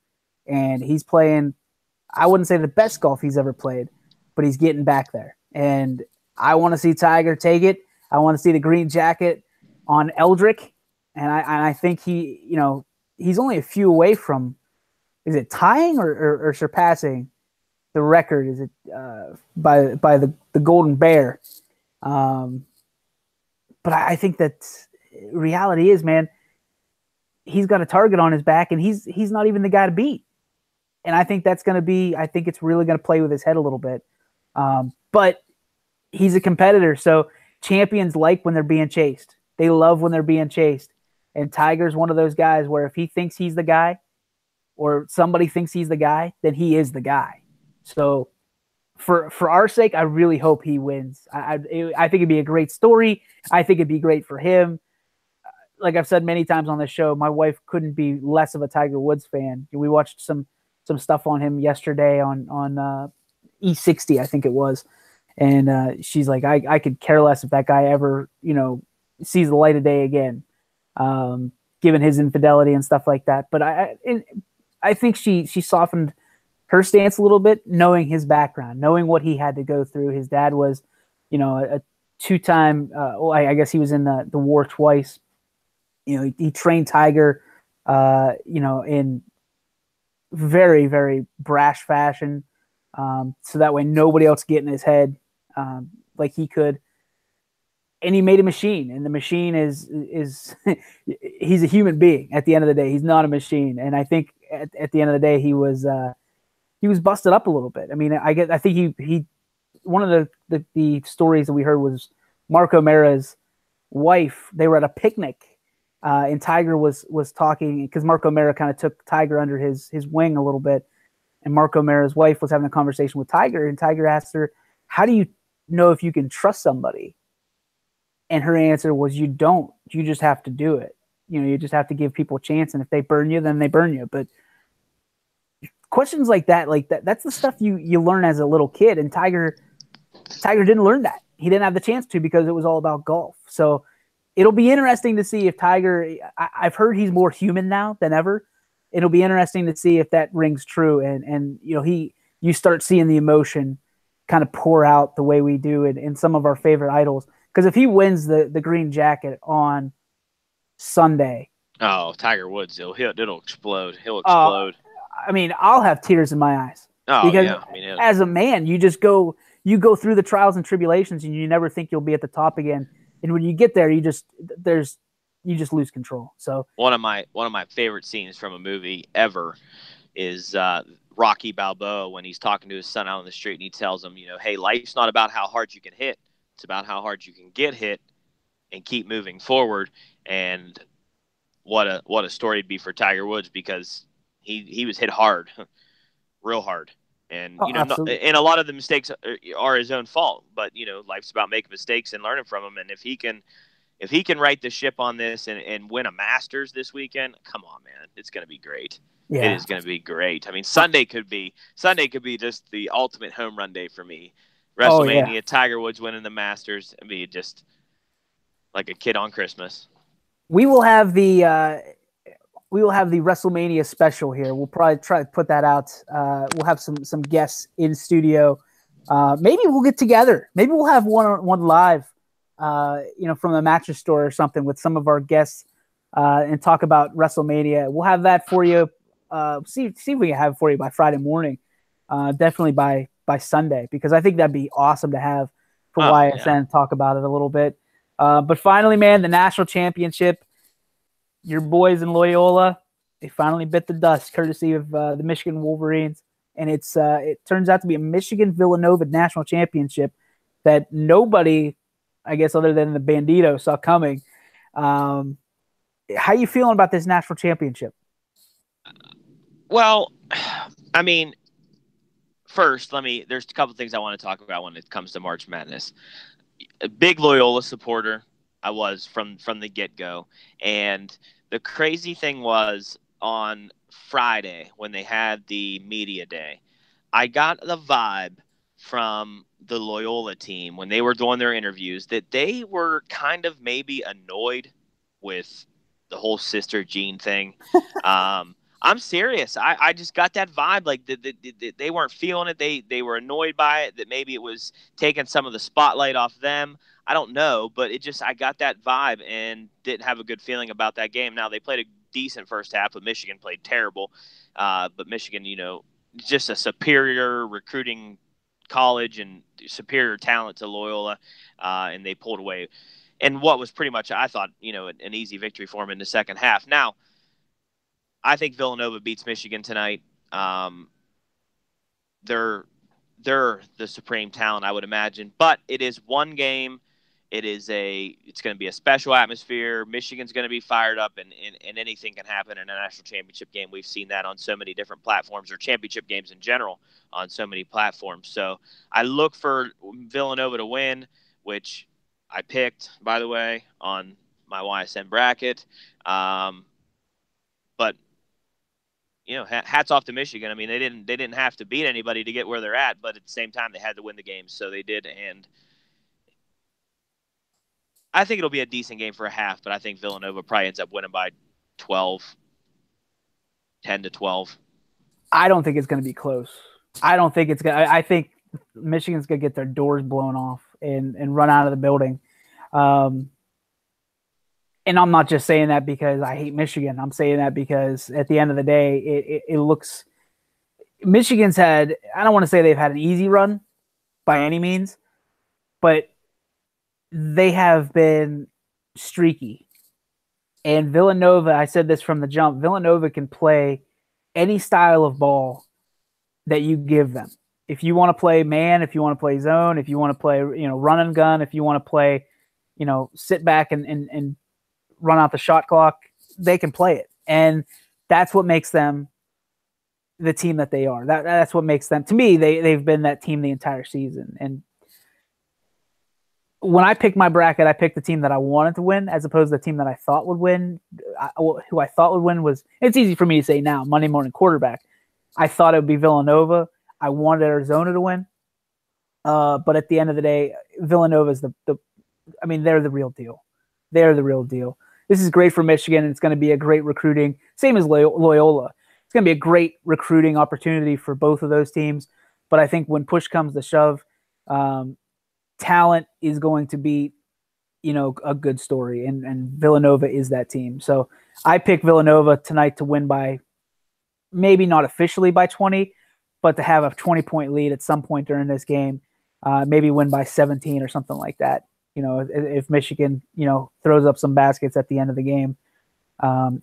And he's playing, I wouldn't say the best golf he's ever played, but he's getting back there. And I want to see Tiger take it. I want to see the green jacket on Eldrick. And I think he, you know, he's only a few away from, is it tying or surpassing the record? Is it by the Golden Bear? But I think that reality is, man, he's got a target on his back, and he's not even the guy to beat. And I think that's going to be, I think it's really going to play with his head a little bit. But he's a competitor, so champions like when they're being chased. They love when they're being chased. And Tiger's one of those guys where if he thinks he's the guy, or somebody thinks he's the guy, then he is the guy. So for our sake, I really hope he wins. I think it'd be a great story. I think it'd be great for him. Like I've said many times on this show, my wife couldn't be less of a Tiger Woods fan. We watched some stuff on him yesterday on E60, I think it was. And she's like, I could care less if that guy ever, you know, sees the light of day again, given his infidelity and stuff like that. But I think she softened her stance a little bit, knowing his background, knowing what he had to go through. His dad was, you know, a two-time, I guess he was in the war twice. You know, he trained Tiger, you know, in very, very brash fashion. So that way nobody else get in his head like he could. And he made a machine, and the machine is he's a human being at the end of the day. He's not a machine. And I think at the end of the day, he was busted up a little bit. I mean, I think he one of the stories that we heard was Mark O'Mara's wife. They were at a picnic, and Tiger was talking, because Mark O'Mara kind of took Tiger under his wing a little bit, and Mark O'Mara's wife was having a conversation with Tiger, and Tiger asked her, "How do you know if you can trust somebody?" And her answer was, "You don't. You just have to do it. You know, you just have to give people a chance, and if they burn you, then they burn you." But questions like that's the stuff you learn as a little kid, and Tiger didn't learn that. He didn't have the chance to, because it was all about golf. So it'll be interesting to see if Tiger, I've heard he's more human now than ever. It'll be interesting to see if that rings true, and you know, you start seeing the emotion kind of pour out the way we do in some of our favorite idols. Because if he wins the green jacket on Sunday, oh, Tiger Woods, it'll explode. He'll explode. I mean, I'll have tears in my eyes. Oh, because yeah. I mean, as a man, you go through the trials and tribulations, and you never think you'll be at the top again. And when you get there, there's you just lose control. So one of my favorite scenes from a movie ever is Rocky Balboa when he's talking to his son out on the street and he tells him, hey, life's not about how hard you can hit. It's about how hard you can get hit and keep moving forward. And what a story it'd be for Tiger Woods, because he was hit hard, real hard. And and a lot of the mistakes are his own fault. But life's about making mistakes and learning from them. And if he can right the ship on this and win a Masters this weekend, come on, man, it's going to be great. Yeah. It is going to be great. I mean, Sunday could be just the ultimate home run day for me. WrestleMania, Tiger Woods winning the Masters, I mean, just like a kid on Christmas. We will have the WrestleMania special here. We'll probably try to put that out. We'll have some guests in studio. Maybe we'll get together. Maybe we'll have one live, from the mattress store or something with some of our guests and talk about WrestleMania. We'll have that for you. See if we can have it for you by Friday morning. Definitely by Sunday, because I think that'd be awesome to have for YSN, talk about it a little bit. But finally, man, the national championship, your boys in Loyola, they finally bit the dust, courtesy of the Michigan Wolverines. And it turns out to be a Michigan-Villanova national championship that nobody, I guess, other than the Bandito, saw coming. How you feeling about this national championship? Well, I mean, first, there's a couple things I want to talk about when it comes to March Madness. A big Loyola supporter I was from the get-go. And the crazy thing was, on Friday when they had the media day, I got the vibe from the Loyola team when they were doing their interviews that they were kind of maybe annoyed with the whole Sister Jean thing. I'm serious. I just got that vibe, like they weren't feeling it. They were annoyed by it, that maybe it was taking some of the spotlight off them. I don't know, but I got that vibe and didn't have a good feeling about that game. Now, they played a decent first half, but Michigan played terrible. But Michigan, just a superior recruiting college and superior talent to Loyola, and they pulled away. And what was pretty much, I thought, an easy victory for them in the second half. Now, I think Villanova beats Michigan tonight. They're the supreme talent, I would imagine. But it is one game. It's going to be a special atmosphere. Michigan's going to be fired up, and anything can happen in a national championship game. We've seen that on so many different platforms, or championship games in general on so many platforms. So I look for Villanova to win, which I picked, by the way, on my YSN bracket. But hats off to Michigan. I mean, they didn't have to beat anybody to get where they're at, but at the same time, they had to win the game, so they did. And I think it'll be a decent game for a half, but I think Villanova probably ends up winning by 12, 10-12. I don't think it's going to be close. I think Michigan's going to get their doors blown off and run out of the building. And I'm not just saying that because I hate Michigan. I'm saying that because at the end of the day, it looks – Michigan's had – I don't want to say they've had an easy run by any means, but they have been streaky. And Villanova, I said this from the jump, Villanova can play any style of ball that you give them. If you want to play man, if you want to play zone, if you want to play, run and gun, if you want to play, sit back and run out the shot clock, they can play it. And that's what makes them the team that they are. That's what makes them, to me, they've been that team the entire season. And when I picked my bracket, I picked the team that I wanted to win as opposed to the team that I thought would win. Who I thought would win was, it's easy for me to say now, Monday morning quarterback. I thought it would be Villanova. I wanted Arizona to win. But at the end of the day, Villanova is they're the real deal. They're the real deal. This is great for Michigan. It's going to be a great recruiting, same as Loyola. It's going to be a great recruiting opportunity for both of those teams. But I think when push comes to shove, talent is going to be, a good story. And Villanova is that team. So I pick Villanova tonight to win by, maybe not officially by 20, but to have a 20-point lead at some point during this game, maybe win by 17 or something like that. if Michigan, throws up some baskets at the end of the game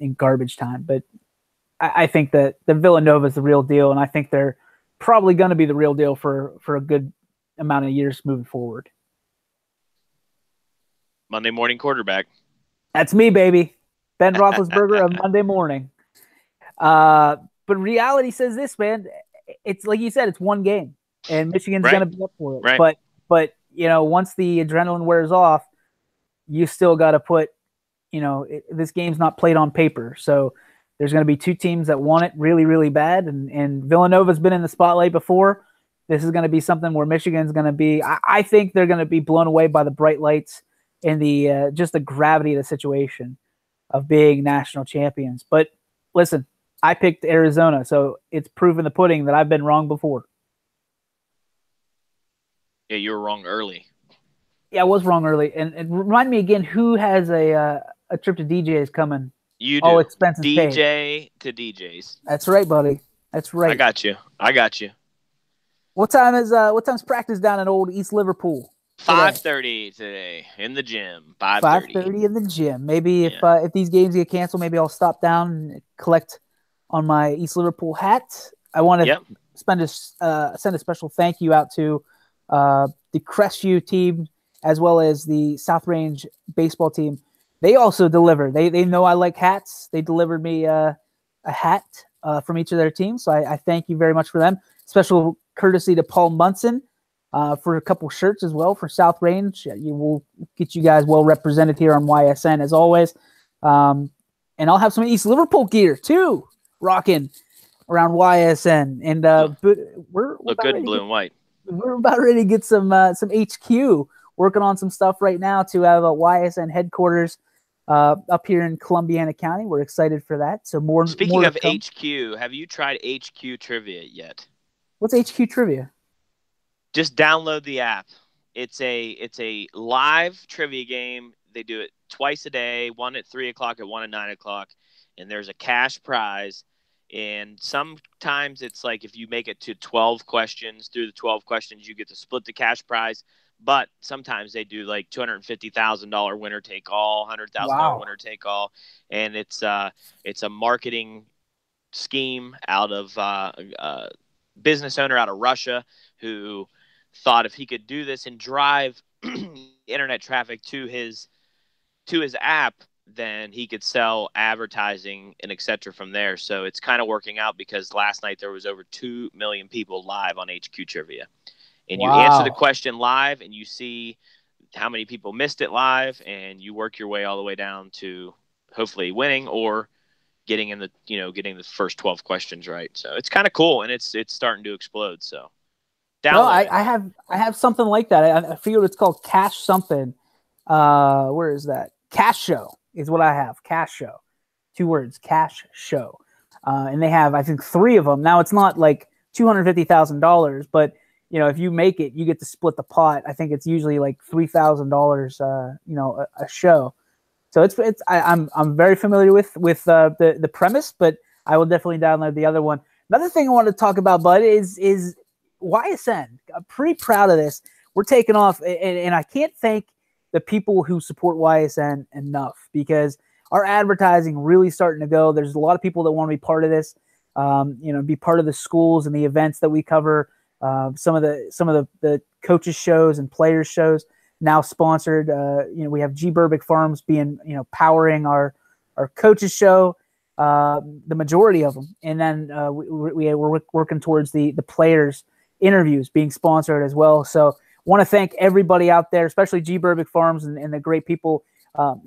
in garbage time. But I think that the Villanova is the real deal, and I think they're probably going to be the real deal for a good amount of years moving forward. Monday morning quarterback. That's me, baby. Ben Roethlisberger of Monday morning. But reality says this, man. It's like you said, it's one game, and Michigan's Right. going to be up for it. Right. But once the adrenaline wears off, you still got to put, this game's not played on paper. So there's going to be two teams that want it really, really bad, and Villanova's been in the spotlight before. This is going to be something where Michigan's going to be. I think they're going to be blown away by the bright lights and the just the gravity of the situation of being national champions. But listen, I picked Arizona, so it's proof in the pudding that I've been wrong before. Yeah, you were wrong early. Yeah, I was wrong early. And remind me again, who has a trip to DJ's coming? You do. All expenses DJ paid. to DJ's. That's right, buddy. That's right. I got you. What time's practice down in old East Liverpool? 5:30 today in the gym. 5:30 in the gym. Maybe if these games get canceled, maybe I'll stop down and collect on my East Liverpool hat. I want to send a special thank you out to the Crestview team as well as the South Range baseball team. They also deliver. They know I like hats. They delivered me a hat from each of their teams, so I thank you very much for them. Special courtesy to Paul Munson for a couple shirts as well for South Range. You will get you guys well represented here on YSN as always. And I'll have some East Liverpool gear too, rocking around YSN. And we're look good in blue and white. We're about ready to get some HQ, working on some stuff right now to have a YSN headquarters up here in Columbiana County. We're excited for that. So more. Speaking more of HQ, have you tried HQ Trivia yet? What's HQ Trivia? Just download the app. It's a live trivia game. They do it twice a day, one at 3:00 and one at 9:00, and there's a cash prize. And sometimes it's like if you make it to 12 questions, through the 12 questions, you get to split the cash prize. But sometimes they do like $250,000 winner take all, $100,000 winner take all, and it's a marketing scheme out of business owner out of Russia who thought if he could do this and drive internet traffic to his app, then he could sell advertising and et cetera from there. So it's kind of working out because last night there was over 2 million people live on HQ Trivia. And you answer the question live and you see how many people missed it live, and you work your way all the way down to hopefully winning or getting the first 12 questions right. So it's kind of cool, and it's starting to explode. So I have something like that. I figured it's called Cash something. Where is that? Cash Show is what I have. Cash Show. 2 words, Cash Show. And they have, I think, 3 of them. Now it's not like $250,000, but if you make it, you get to split the pot. I think it's usually like $3,000, a show. So I'm very familiar with the premise, but I will definitely download the other one. Another thing I want to talk about, Bud, is YSN. I'm pretty proud of this. We're taking off, and I can't thank the people who support YSN enough because our advertising really starting to go. There's a lot of people that want to be part of this, be part of the schools and the events that we cover. Some of the coaches shows and players shows now sponsored. We have G Burbick Farms being, powering our coaches show, the majority of them. And then we're working towards the players interviews being sponsored as well. So want to thank everybody out there, especially G Burbick Farms and the great people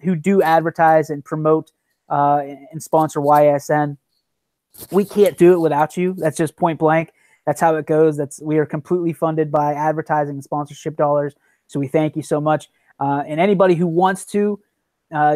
who do advertise and promote and sponsor YSN. We can't do it without you. That's just point blank. That's how it goes. We are completely funded by advertising and sponsorship dollars. So we thank you so much. And anybody who wants to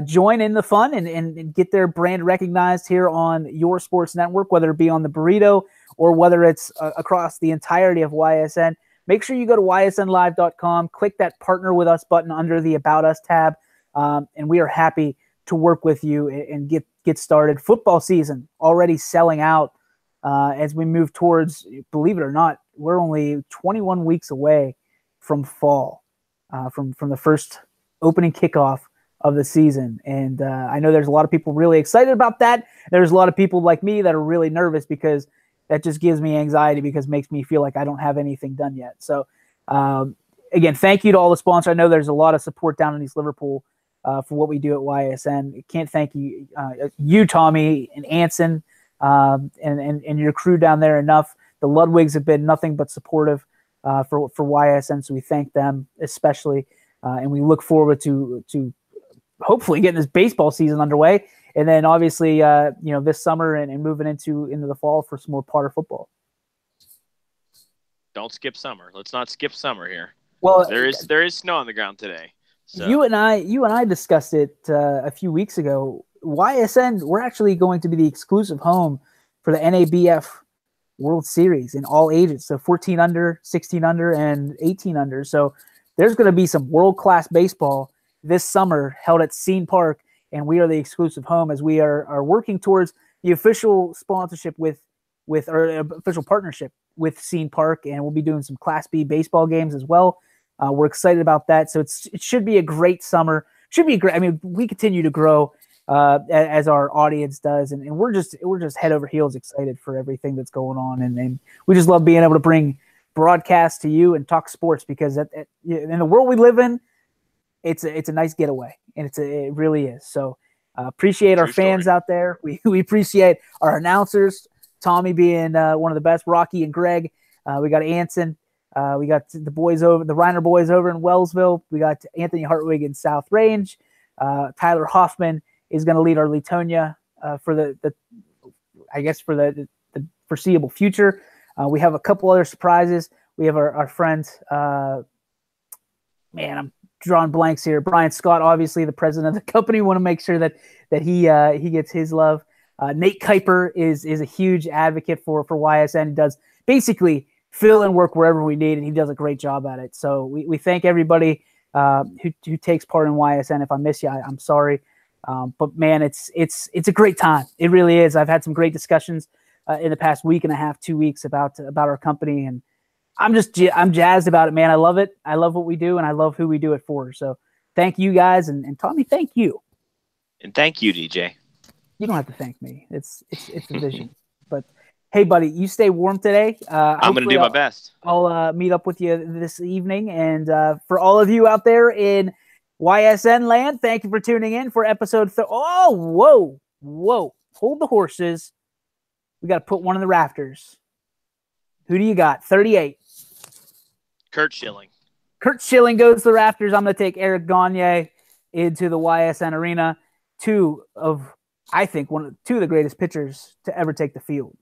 join in the fun and get their brand recognized here on your sports network, whether it be on the Burrito or whether it's across the entirety of YSN, make sure you go to ysnlive.com, click that Partner With Us button under the About Us tab, and we are happy to work with you and get started. Football season already selling out. As we move towards, believe it or not, we're only 21 weeks away from fall, from the first opening kickoff of the season. And I know there's a lot of people really excited about that. There's a lot of people like me that are really nervous because that just gives me anxiety because it makes me feel like I don't have anything done yet. So, again, thank you to all the sponsors. I know there's a lot of support down in East Liverpool for what we do at YSN. Can't thank you, you Tommy and Anson, and your crew down there enough. The Ludwigs have been nothing but supportive for YSN, so we thank them especially, and we look forward to hopefully getting this baseball season underway, and then obviously this summer and moving into the fall for some more Potter football. Don't skip summer. Let's not skip summer here. Well, there is snow on the ground today. So. You and I discussed it a few weeks ago. YSN, we're actually going to be the exclusive home for the NABF World Series in all ages. So 14 under, 16 under, and 18 under. So there's going to be some world-class baseball this summer held at Scene Park, and we are the exclusive home as we are working towards the official sponsorship with or official partnership with Scene Park, and we'll be doing some Class B baseball games as well. We're excited about that. So it should be a great summer. Should be great. I mean, we continue to grow as our audience does, and we're just head over heels excited for everything that's going on, and we just love being able to bring broadcast to you and talk sports because in the world we live in, it's a nice getaway, and it really is. So appreciate our fans out there. We appreciate our announcers, Tommy being one of the best, Rocky and Greg. We got Anson. We got the Reiner boys over in Wellsville. We got Anthony Hartwig in South Range. Tyler Hoffman is going to lead our Latonia for the foreseeable future. We have a couple other surprises. We have our friend, I'm drawing blanks here. Brian Scott, obviously the president of the company. We want to make sure that he gets his love. Nate Kuiper is a huge advocate for YSN. He does basically fill in work wherever we need, and he does a great job at it. So we thank everybody who takes part in YSN. If I miss you, I'm sorry. But man, it's a great time. It really is. I've had some great discussions in the past week and a half, 2 weeks about our company, and I'm jazzed about it, man. I love it. I love what we do, and I love who we do it for. So thank you guys, and Tommy, thank you. And thank you, DJ. You don't have to thank me. It's a vision. But hey, buddy, you stay warm today. I'm going to do my best. I'll meet up with you this evening. And for all of you out there in YSN land, thank you for tuning in for episode. Whoa. Hold the horses. We got to put one in the rafters. Who do you got? 38. Kurt Schilling. Kurt Schilling goes to the rafters. I'm going to take Eric Gagne into the YSN arena. Two of the greatest pitchers to ever take the field.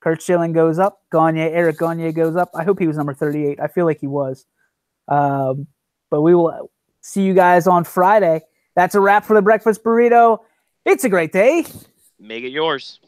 Kurt Schilling goes up. Eric Gagne goes up. I hope he was number 38. I feel like he was. But we will see you guys on Friday. That's a wrap for the Breakfast Burrito. It's a great day. Make it yours.